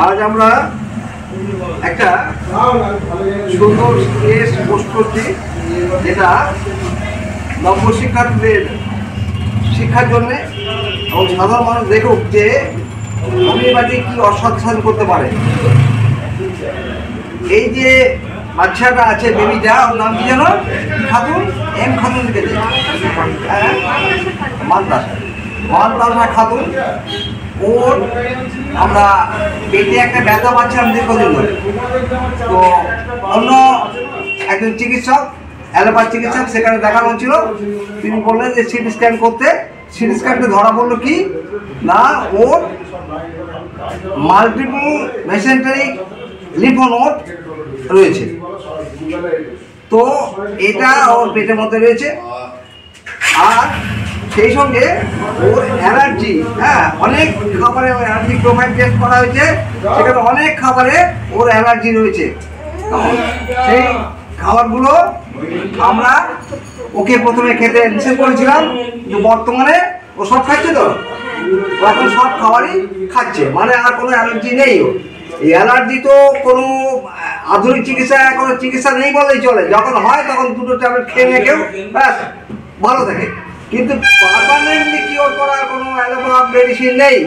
আজ আমরা একটা সুন্দর কেস পোস্ট করছি, যেটা নব্য শিক্ষার্থীদের শিক্ষার জন্যে এবং সাধারণ মানুষ দেখুক যে হোমিওপ্যাথি কি অসৎ সাধন করতে পারে। এই যে বাচ্চাটা আছে, বেবিটা, ওর নাম কি জানো? খাতুন, এম খাতুন লিখেছে, মানতাসা খাতুন। ওর আমরা পেটে একটা ব্যথা পাচ্ছিলাম দীর্ঘদিন ধরে। তো অন্য একজন চিকিৎসক, অ্যালোপ্যাথি চিকিৎসক, সেখানে দেখানো ছিল। তিনি বললেন যে সিটি স্ক্যান করতে। সিটি স্ক্যানটা ধরা পড়লো কি না, ওর মাল্টিপল মেসেন্টারিক লিম্ফোনোড রয়েছে। তো এটা ওর পেটের মধ্যে রয়েছে। আর সেই সঙ্গে ওর অ্যালার্জি, অনেক খাবারে ওর অ্যালার্জি প্রোফাইল টেস্ট করা হয়েছে, সেখানে অনেক খাবারে ওর অ্যালার্জি রয়েছে। সেই খাবারগুলো আমরা ওকে প্রথমে খেতে নিষেধ করেছিলাম, কিন্তু বর্তমানে ও সব খাচ্ছে। তো ও এখন সব খাবারই খাচ্ছে, মানে আর কোনো অ্যালার্জি নেই। ও এই অ্যালার্জি তো কোনো আধুনিক চিকিৎসায় কোনো চিকিৎসা নেই বলেই চলে। যখন হয় তখন দুটো ট্যাবলেট খেয়ে কেউ ব্যাস ভালো থাকে, কিন্তু পার্মানেন্টলি কিওর করার কোনো অ্যালোপ্যাথি মেডিসিন নেই।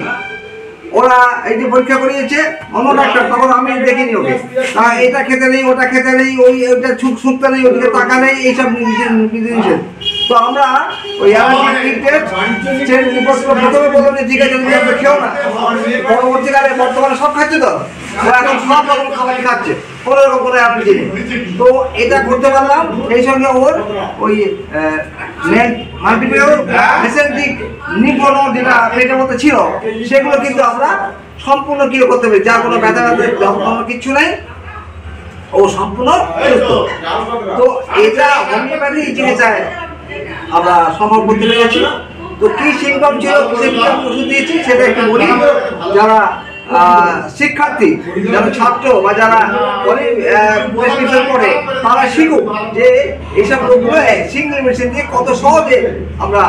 ওরা এই যে পরীক্ষা করিয়েছে অন্য ডাক্তার, তখন আমি দেখিনি ওকে, এটা খেতে নেই, ওটা খেতে নেই, ওইটা শুকতে নেই, ওদিকে টাকা নেই, এইসব নিষেধ। তো আমরা ওই প্রথমে বললাম যে ঠিক আছে, তুমি আপনি খেও না। পরবর্তীকালে বর্তমানে সব খাচ্ছে, তো ও এখন সব রকম খাবারই খাচ্ছে, কোনো রকম কোনো অ্যালার্জি নেই। তো এটা করতে পারলাম। এই সঙ্গে ওর ওই মাল্টিপল মেসেন্টারিক লিম্ফোনোড যেটা পেটের মধ্যে ছিল, সেগুলো কিন্তু আমরা সম্পূর্ণ কি করতে পারি, যার কোনো ব্যথা কোনো কিচ্ছু নেই, ও সম্পূর্ণ সুস্থ। তো এটা হোমিওপ্যাথি চিকিৎসায় আমরা সম্ভব করতে পেরেছি। তো কি সিমটম ছিল, সিমটম ওষুধ দিয়েছি, সেটা একটু বলি। যারা শিক্ষার্থী, যারা ছাত্র বা যারা প্রেসক্রিপশন করে, তারা শিখুক যে এইসব রোগগুলো সিঙ্গেল মেডিসিন দিয়ে কত সহজে আমরা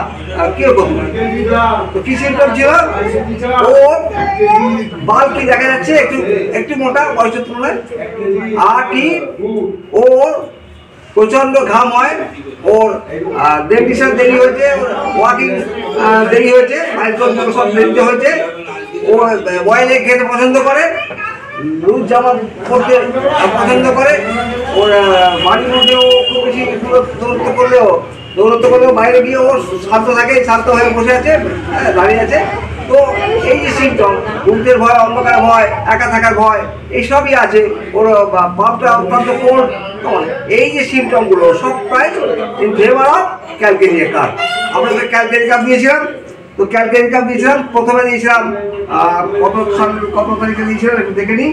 কিওর করতে পারি। তো কি সিমটম ছিল, ও বালকি দেখা যাচ্ছে, একটু মোটা বয়সের তুলনায়। আর কি, ওর প্রচন্ড ঘাম হয়, ওর ডেন্টিশন দেরি হয়েছে, ওয়াকিং দেরি হয়েছে, সব দেরিতে হয়েছে। ও বয়েলে খেতে পছন্দ করে, লুজ জামা পরতে পছন্দ করে। ওর বাড়ির মধ্যে ও খুব বেশি দৌড়ত্ব করলেও বাইরে গিয়ে ও শান্ত থাকে, শান্ত হয়ে বসে আছে, দাঁড়িয়ে আছে। তো এই যে সিমটম, ঘুমতের ভয়, অন্ধকার ভয়, একা থাকার ভয়, এইসবই আছে। ওর বাপটা অত্যন্ত কোল্ড। এই যে সিমটমগুলো সব প্রায় in favour of Calcarea carb. আমরা তো ক্যালকেরিয়া কাপ দিয়েছিলাম। তো ক্যালকেরিয়া কাপ দিয়েছিলাম, প্রথমে দিয়েছিলাম কত তারিখে দিয়েছিলাম একটু দেখে নিই।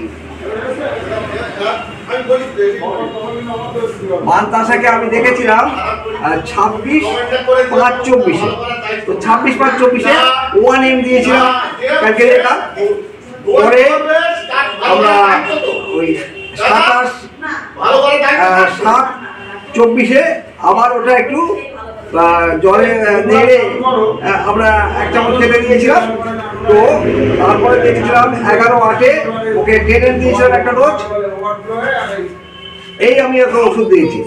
মানতাসাকে আমি দেখেছিলাম 26/5/24। তো 26/5/24 1M দিয়েছিলাম ক্যালকেরিয়া কাপ। পরে আমরা ওই 27/7/24 আবার ওটা একটু জলে নেড়ে আমরা 1 চামচ খেতে দিয়েছিলাম। তো তারপরে দেখেছিলাম 11/8 ওকে 10M দিয়েছিলাম একটা ডোজ। এই আমি ওকে ওষুধ দিয়েছি।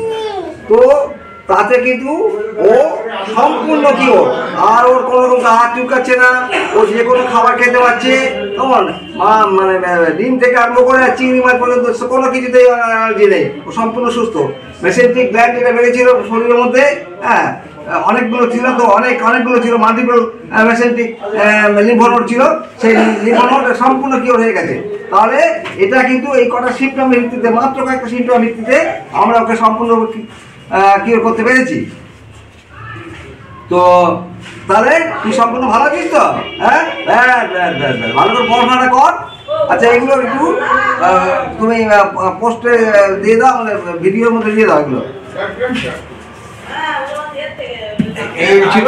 তো তাতে কিন্তু ও সম্পূর্ণ কিওর। আর ওর কোনো রকম হাত চুলকাচ্ছে না, ও যে কোনো খাবার খেতে পারছে, কেমন মানে ডিম থেকে আরম্ভ করে চিংড়ি মাছ পর্যন্ত কোনো কিছুতেই অ্যালার্জি নেই, ও সম্পূর্ণ সুস্থ। মেসেন্টারিক গ্ল্যান্ড যেটা বেড়েছিল শরীরের মধ্যে, অনেকগুলো ছিল, তো অনেকগুলো ছিল, মাল্টিপল মেসেন্টারিক লিম্ফোনোড ছিল, সেই লিম্ফোনোড সম্পূর্ণ কিওর হয়ে গেছে। তাহলে এটা কিন্তু এই কটা সিমটমের ভিত্তিতে, মাত্র কয়েকটা সিমটমের ভিত্তিতে আমরা ওকে সম্পূর্ণ কিওর করতে পেরেছি। তো তাহলে তুই সম্পূর্ণ ভালো আছিস তো? ভালো করে পড়াশোনাটা কর। আচ্ছা, এগুলো একটু তুমি পোস্টে দিয়ে দাও, আমাদের ভিডিওর মধ্যে দিয়ে দাও এগুলো। এই ছিল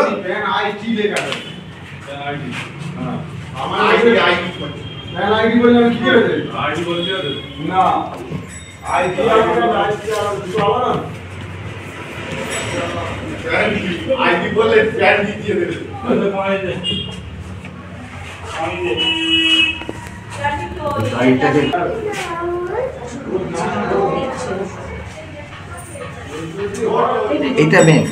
আইডি বললে প্যান দিয়ে দেবে। গাড়িটাকে এটা মেন।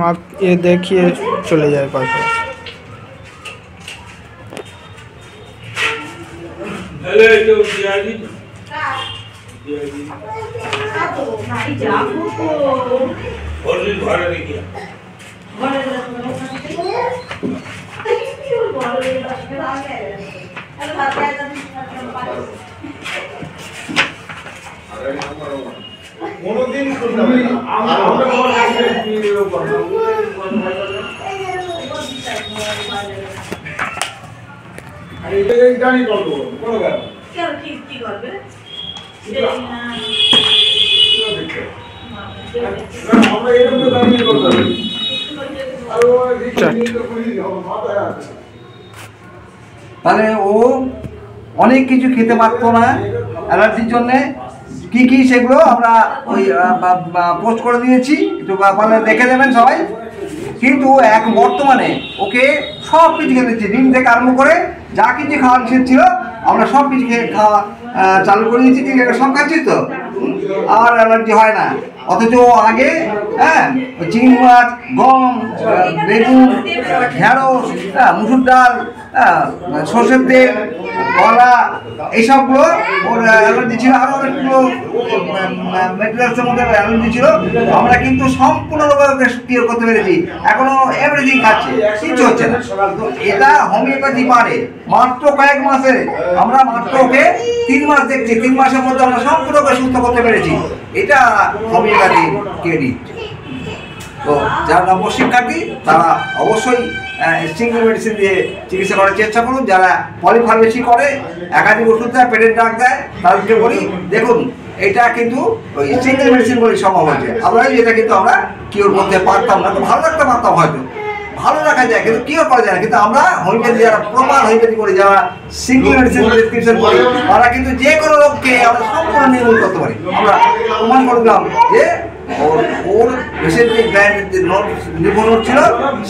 आप ये देखिए चले जाए पास কোনদিন জানি বলবো কোনো ব্যাপার কেন কি করবে আমরা এরকম তো দাঁড়িয়ে করতে হবে আর ও মাথায় আছে তাহলে ও অনেক কিছু খেতে পারতো না অ্যালার্জির জন্যে। কি কি সেগুলো আমরা ওই পোস্ট করে দিয়েছি, একটু পারলে দেখে দেবেন সবাই। কিন্তু এক বর্তমানে ওকে সব কিছু খেতে দিচ্ছি, ডিম থেকে আরম্ভ করে যা কিছু খাওয়ার উচিত ছিল আমরা সব কিছু খাওয়া চালু করে দিয়েছি। ঠিক আছে, সব খাচ্ছিস তো, আর অ্যালার্জি হয় না। অথচ আগে চিংড়ি মাছ, গম, বেগুন, ঢেঁড়স, মুসুর ডাল, সর্ষের তেল, কলা, এইসবগুলো ওর অ্যালার্জি ছিল। আরও অনেকগুলো মেটেরিয়ালসের মধ্যে অ্যালার্জি ছিল। আমরা কিন্তু সম্পূর্ণভাবে ওকে কিওর করতে পেরেছি। এখনো এভরিথিং খাচ্ছে, কিচ্ছু হচ্ছে না। তো এটা হোমিওপ্যাথি পারে মাত্র কয়েক মাসে। আমরা মাত্র ওকে 3 মাস দেখছি, 3 মাসের মধ্যে আমরা সম্পূর্ণ ওকে সুস্থ করতে পেরেছি। এটা হোমিওপ্যাথি ক্রেডিট। তো যারা নব্য শিক্ষার্থী তারা অবশ্যই সিঙ্গেল মেডিসিন দিয়ে চিকিৎসা করার চেষ্টা করুন। যারা পলিফার্মেসি করে, একাধিক ওষুধ দেয়, পেটের ডাক দেয়, তাদেরকে বলি দেখুন এটা কিন্তু ওই সিঙ্গেল মেডিসিন বলে সম্ভব হয়েছে। আমরা এটা কিন্তু আমরা কিওর করতে পারতাম না, তো ভালো রাখতে পারতাম, হয়তো ভালো রাখা যায় কিন্তু কিওর করা যায় না। কিন্তু আমরা হোমিওপ্যাথি যারা প্রপার হোমিওপ্যাথি করি, যারা সিঙ্গেল মেডিসিন প্রেসক্রিপশন করি, তারা কিন্তু যে কোনো রোগকে আমরা সম্পূর্ণ নির্মূল করতে পারি। আমরা প্রমাণ করলাম যে ওর বিশেষ যে ব্র্যান্ডের নিবন্ধন ছিল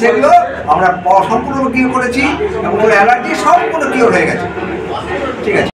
সেগুলো আমরা সম্পূর্ণ কিওর করেছি এবং ওর অ্যালার্জি সম্পূর্ণ কিওর হয়ে গেছে। ঠিক আছে।